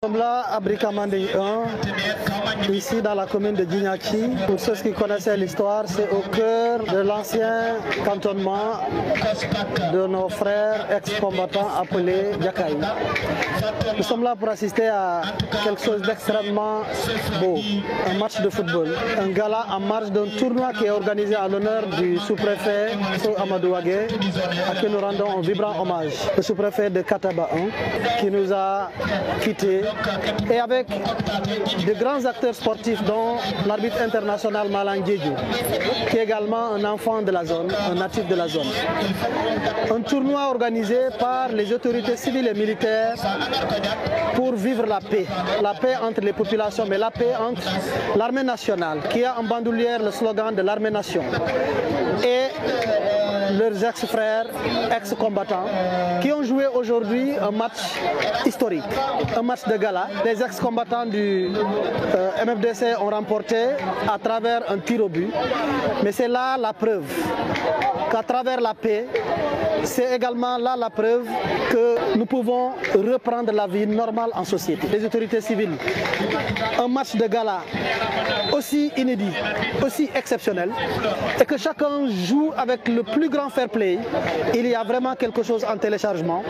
Nous sommes là à Brikamanding 1, ici dans la commune de Djignaki. Pour ceux qui connaissaient l'histoire, c'est au cœur de l'ancien cantonnement de nos frères ex-combattants appelés Diakaï. Nous sommes là pour assister à quelque chose d'extrêmement beau, un match de football, un gala en marge d'un tournoi qui est organisé en l'honneur du sous-préfet Amadou Wagué, à qui nous rendons un vibrant hommage. Le sous-préfet de Kataba 1, qui nous a quittés, et avec de grands acteurs sportifs dont l'arbitre international Malang Diédhiou, qui est également un enfant de la zone, un natif de la zone. Un tournoi organisé par les autorités civiles et militaires pour vivre la paix entre les populations, mais la paix entre l'armée nationale, qui a en bandoulière le slogan de l'armée-nation, et leurs ex-frères, ex-combattants, qui ont joué aujourd'hui un match historique, un match de gala. Les ex-combattants du MFDC ont remporté à travers un tir au but, mais c'est là la preuve qu'à travers la paix, c'est également là la preuve que nous pouvons reprendre la vie normale en société. Les autorités civiles, un match de gala aussi inédit, aussi exceptionnel, et que chacun joue avec le plus grand fair play. Il y a vraiment quelque chose en téléchargement,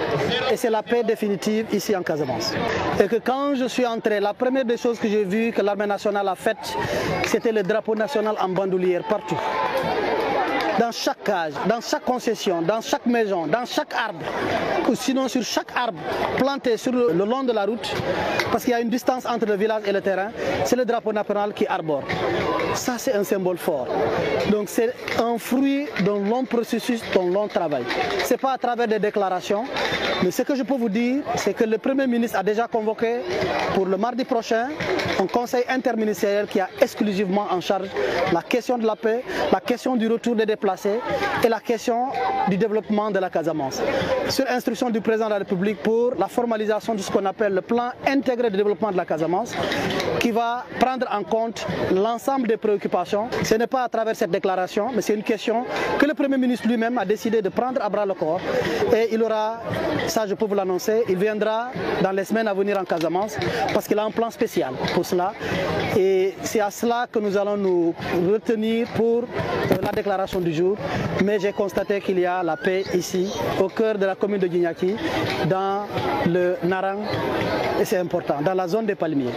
et c'est la paix définitive ici en Casamance. Et que quand je suis entré, la première des choses que j'ai vues que l'armée nationale a faites, c'était le drapeau national en bandoulière partout. Dans chaque cage, dans chaque concession, dans chaque maison, dans chaque arbre, ou sinon sur chaque arbre planté sur le long de la route, parce qu'il y a une distance entre le village et le terrain, c'est le drapeau national qui arbore. Ça, c'est un symbole fort. Donc c'est un fruit d'un long processus, d'un long travail. Ce n'est pas à travers des déclarations, mais ce que je peux vous dire, c'est que le Premier ministre a déjà convoqué pour le mardi prochain un conseil interministériel qui a exclusivement en charge la question de la paix, la question du retour des déplacés et la question du développement de la Casamance. Sur instruction du président de la République pour la formalisation de ce qu'on appelle le plan intégré de développement de la Casamance, qui va prendre en compte l'ensemble des préoccupations. Ce n'est pas à travers cette déclaration, mais c'est une question que le Premier ministre lui-même a décidé de prendre à bras le corps. Et il aura, ça je peux vous l'annoncer, il viendra dans les semaines à venir en Casamance parce qu'il a un plan spécial pour cela. Et c'est à cela que nous allons nous retenir pour la déclaration du jour. Mais j'ai constaté qu'il y a la paix ici, au cœur de la commune de Djignaki, dans le Narang, et c'est important, dans la zone des palmiers.